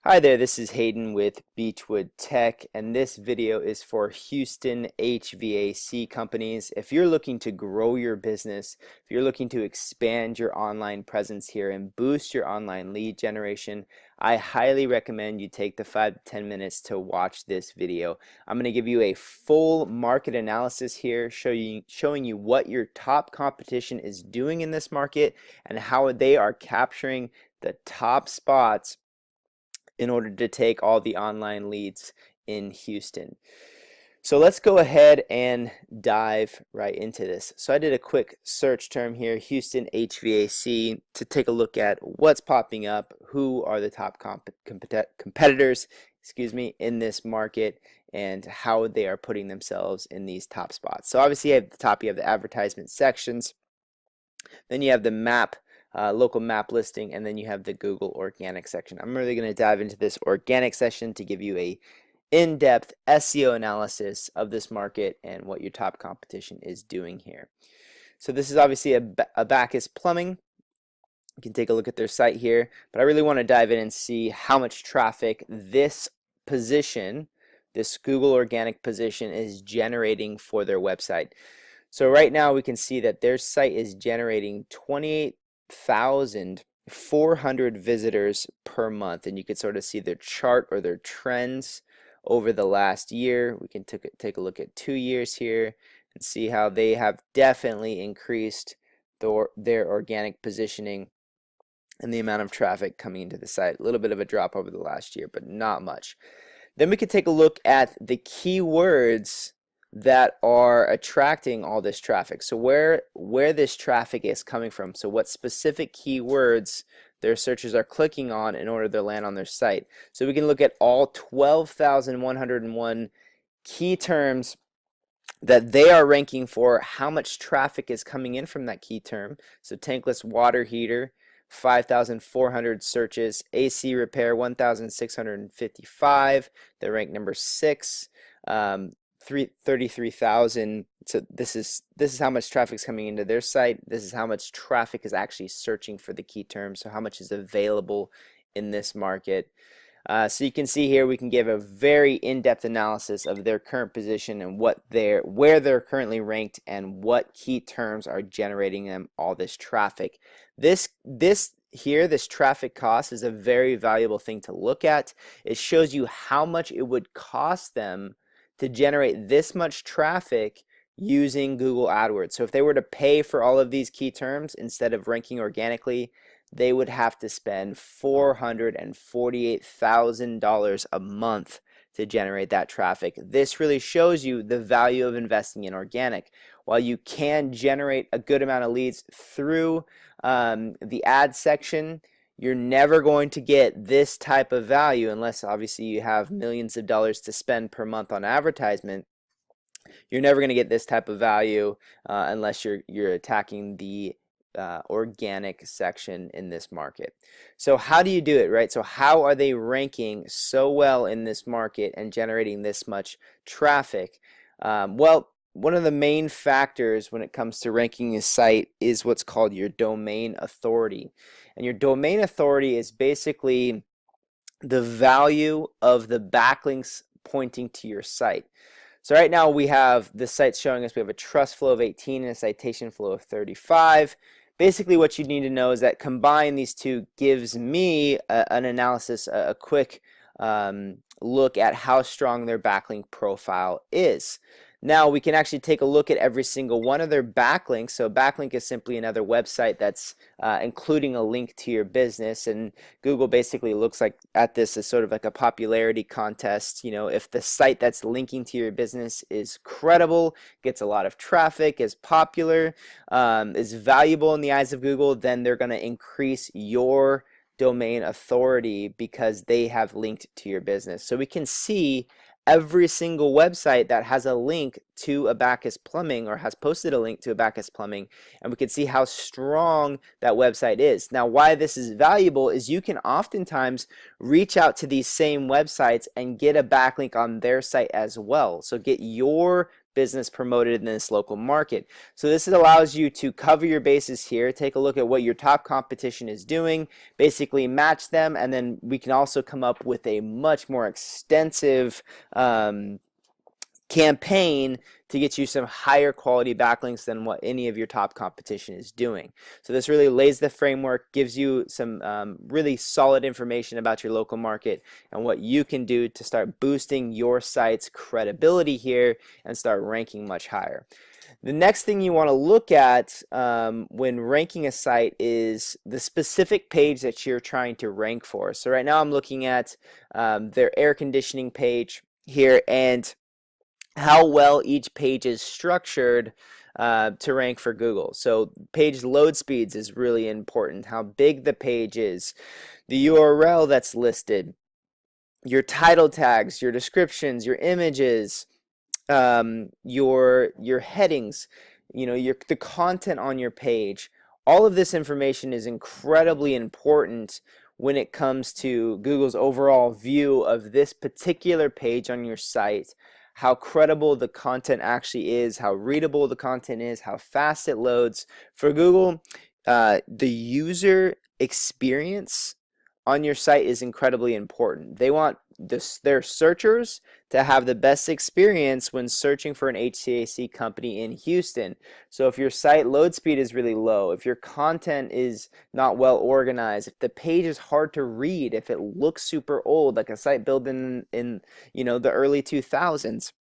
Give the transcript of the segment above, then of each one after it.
Hi there, this is Hayden with Beechwood Tech, and this video is for Houston HVAC companies. If you're looking to grow your business, if you're looking to expand your online presence here and boost your online lead generation, I highly recommend you take the 5 to 10 minutes to watch this video. I'm going to give you a full market analysis here, showing you what your top competition is doing in this market and how they are capturing the top spots in order to take all the online leads in Houston. So let's go ahead and dive right into this. So I did a quick search term here, Houston HVAC, to take a look at what's popping up, who are the top competitors, in this market, and how they are putting themselves in these top spots. So obviously at the top you have the advertisement sections, then you have the local map listing, and then you have the Google organic section. I'm really going to dive into this organic section to give you a in-depth SEO analysis of this market and what your top competition is doing here. So this is obviously a Bacchus Plumbing. You can take a look at their site here, but I really want to dive in and see how much traffic this position, this Google organic position, is generating for their website. So right now we can see that their site is generating 28,400 visitors per month, and you can sort of see their chart or their trends over the last year. We can take a look at 2 years here and see how they have definitely increased their organic positioning and the amount of traffic coming into the site. A little bit of a drop over the last year, but not much. Then we could take a look at the keywords that are attracting all this traffic. So where this traffic is coming from. So what specific keywords their searchers are clicking on in order to land on their site. So we can look at all 12,101 key terms that they are ranking for, how much traffic is coming in from that key term. So tankless water heater, 5,400 searches, AC repair, 1,655. They're ranked number 6. 33,000. So this is how much traffic is coming into their site. This is how much traffic is actually searching for the key terms. So how much is available in this market. So you can see here we can give a very in-depth analysis of their current position and where they're currently ranked and what key terms are generating them all this traffic. This traffic cost is a very valuable thing to look at. It shows you how much it would cost them to generate this much traffic using Google AdWords. So if they were to pay for all of these key terms instead of ranking organically, they would have to spend $448,000 a month to generate that traffic. This really shows you the value of investing in organic. While you can generate a good amount of leads through the ad section, you're never going to get this type of value unless obviously you have millions of dollars to spend per month on advertisement. You're never going to get this type of value unless you're attacking the organic section in this market. So how do you do it, right? So how are they ranking so well in this market and generating this much traffic? Well, one of the main factors when it comes to ranking a site is what's called your domain authority. And your domain authority is basically the value of the backlinks pointing to your site. So right now we have the site showing us we have a trust flow of 18 and a citation flow of 35. Basically what you need to know is that combine these two gives me an analysis, a quick look at how strong their backlink profile is. Now we can actually take a look at every single one of their backlinks. So backlink is simply another website that's including a link to your business, and Google basically looks at this as sort of like a popularity contest. You know, if the site that's linking to your business is credible, gets a lot of traffic, is popular, is valuable in the eyes of Google, then they're going to increase your domain authority because they have linked to your business. So we can see every single website that has a link to a Bacchus Plumbing or has posted a link to a Bacchus Plumbing, and we can see how strong that website is. Now, why this is valuable is you can oftentimes reach out to these same websites and get a backlink on their site as well. So get your business promoted in this local market. So this allows you to cover your bases here, take a look at what your top competition is doing, basically match them, and then we can also come up with a much more extensive campaign to get you some higher quality backlinks than what any of your top competition is doing. So this really lays the framework, gives you some really solid information about your local market and what you can do to start boosting your site's credibility here and start ranking much higher. The next thing you want to look at when ranking a site is the specific page that you're trying to rank for. So right now I'm looking at their air conditioning page here, and how well each page is structured to rank for Google. So page load speeds is really important, how big the page is, the URL that's listed, your title tags, your descriptions, your images, your headings, the content on your page. All of this information is incredibly important when it comes to Google's overall view of this particular page on your site, how credible the content actually is, how readable the content is, how fast it loads. For Google, the user experience on your site is incredibly important. They want their searchers to have the best experience when searching for an HVAC company in Houston. So if your site load speed is really low, if your content is not well organized, if the page is hard to read, if it looks super old, like a site built in the early 2000s,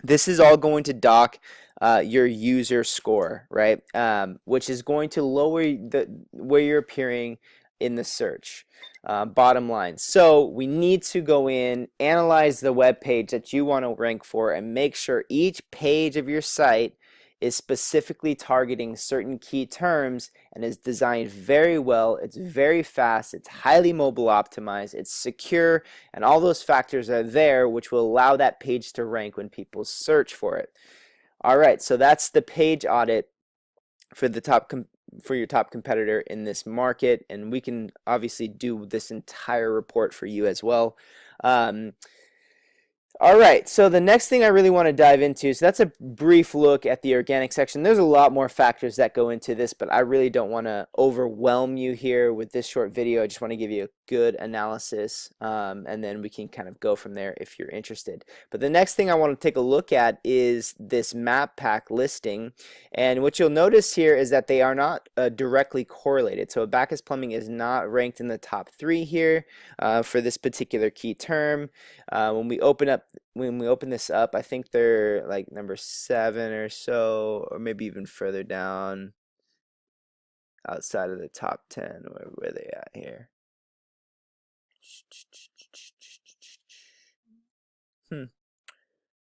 this is all going to dock your user score, right? Which is going to lower where you're appearing in the search. Bottom line. So we need to go in, analyze the web page that you want to rank for, and make sure each page of your site is specifically targeting certain key terms and is designed very well. It's very fast, it's highly mobile optimized, it's secure, and all those factors are there which will allow that page to rank when people search for it. All right, so that's the page audit for your top competitor in this market, and we can obviously do this entire report for you as well. All right, so the next thing I really want to dive into, so that's a brief look at the organic section. There's a lot more factors that go into this, but I really don't want to overwhelm you here with this short video. I just want to give you a good analysis, and then we can kind of go from there if you're interested. But the next thing I want to take a look at is this map pack listing, and what you'll notice here is that they are not directly correlated. So Backus Plumbing is not ranked in the top 3 here for this particular key term. When we open this up, I think they're like number 7 or so, or maybe even further down outside of the top 10. Where they at here?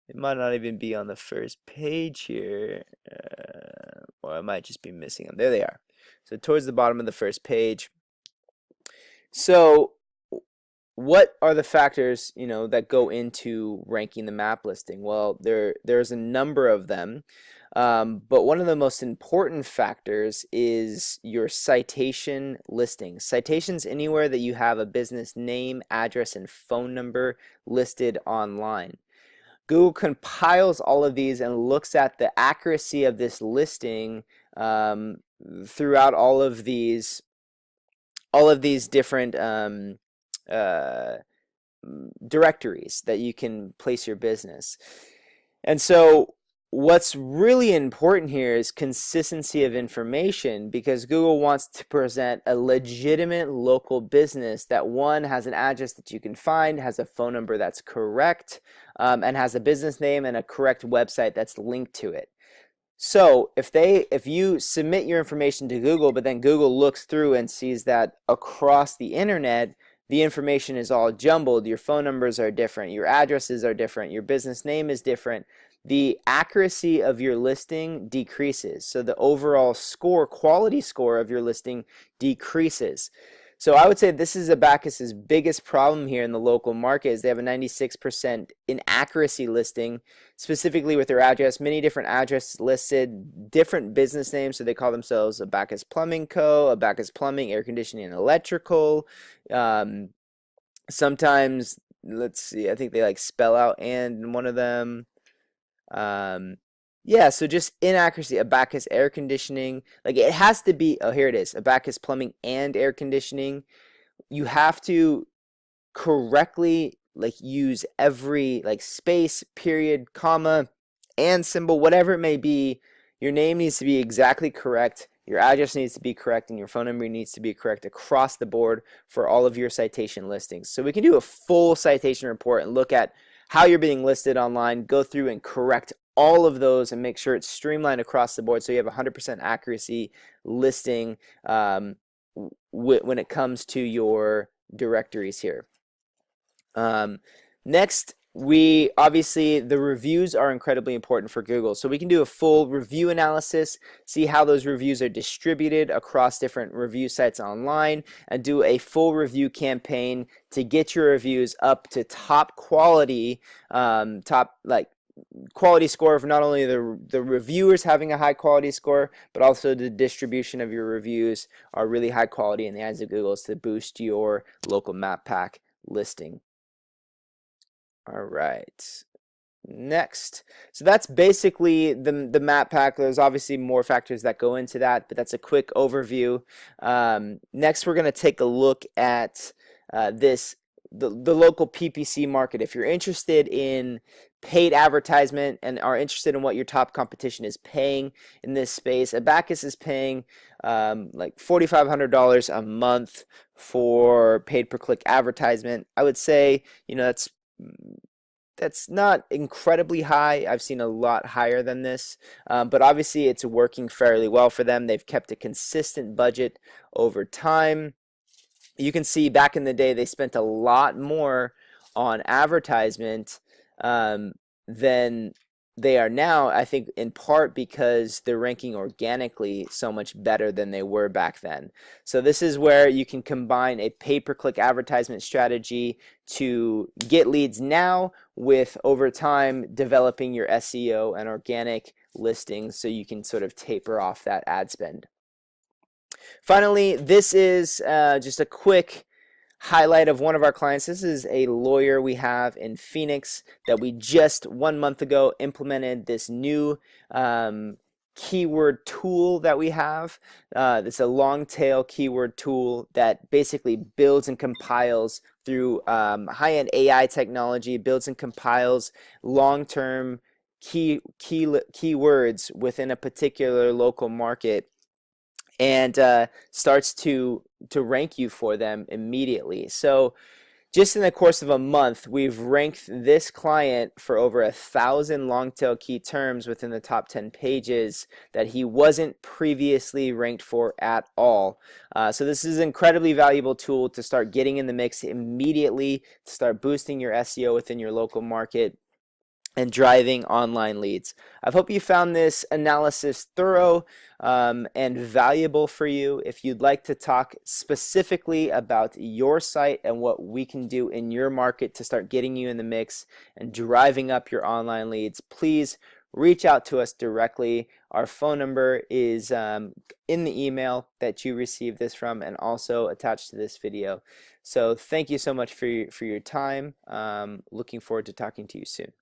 It might not even be on the first page here, or I might just be missing them. There they are. So towards the bottom of the first page. So what are the factors, that go into ranking the map listing? Well, there's a number of them, but one of the most important factors is your citation listing. Citations anywhere that you have a business name, address, and phone number listed online. Google compiles all of these and looks at the accuracy of this listing throughout all of these different directories that you can place your business. And so what's really important here is consistency of information, because Google wants to present a legitimate local business that, one, has an address that you can find, has a phone number that's correct, and has a business name and a correct website that's linked to it. So if you submit your information to Google, but then Google looks through and sees that across the internet the information is all jumbled, your phone numbers are different, your addresses are different, your business name is different, the accuracy of your listing decreases. So the overall score, quality score of your listing decreases. So I would say this is Backus's biggest problem here in the local market, is they have a 96% inaccuracy listing, specifically with their address, many different addresses listed, different business names. So they call themselves a Backus Plumbing Co., a Backus Plumbing, Air Conditioning and Electrical. Sometimes, let's see, I think they spell out "and" in one of them. Um, yeah, so just inaccuracy. Abacus air conditioning, like it has to be. Oh, here it is. Abacus plumbing and air conditioning. You have to correctly like use every like space, period, comma, and symbol, whatever it may be. Your name needs to be exactly correct. Your address needs to be correct, and your phone number needs to be correct across the board for all of your citation listings. So we can do a full citation report and look at how you're being listed online, go through and correct all of those and make sure it's streamlined across the board so you have 100% accuracy listing when it comes to your directories here. Next, we obviously the reviews are incredibly important for Google. So we can do a full review analysis, see how those reviews are distributed across different review sites online, and do a full review campaign to get your reviews up to top quality, top like quality score of not only the reviewers having a high quality score, but also the distribution of your reviews are really high quality in the eyes of Google to boost your local map pack listing. All right. Next. So that's basically the map pack. There's obviously more factors that go into that, but that's a quick overview. Next, we're going to take a look at the local PPC market. If you're interested in paid advertisement and are interested in what your top competition is paying in this space, Abacus is paying like $4,500 a month for paid per click advertisement. I would say, that's not incredibly high. I've seen a lot higher than this, but obviously it's working fairly well for them. They've kept a consistent budget over time. You can see back in the day they spent a lot more on advertisement than they are now, I think in part because they're ranking organically so much better than they were back then. So this is where you can combine a pay-per-click advertisement strategy to get leads now with over time developing your SEO and organic listings so you can sort of taper off that ad spend. Finally, this is just a quick highlight of one of our clients. This is a lawyer we have in Phoenix that we just 1 month ago implemented this new keyword tool that we have. It's a long tail keyword tool that basically builds and compiles through high-end AI technology, builds and compiles long-term keywords within a particular local market and starts to rank you for them immediately. So just in the course of a month, we've ranked this client for over 1,000 long tail key terms within the top 10 pages that he wasn't previously ranked for at all. So this is an incredibly valuable tool to start getting in the mix immediately, to start boosting your SEO within your local market and driving online leads. I hope you found this analysis thorough and valuable for you. If you'd like to talk specifically about your site and what we can do in your market to start getting you in the mix and driving up your online leads, please reach out to us directly. Our phone number is in the email that you received this from and also attached to this video. So thank you so much for your time. Looking forward to talking to you soon.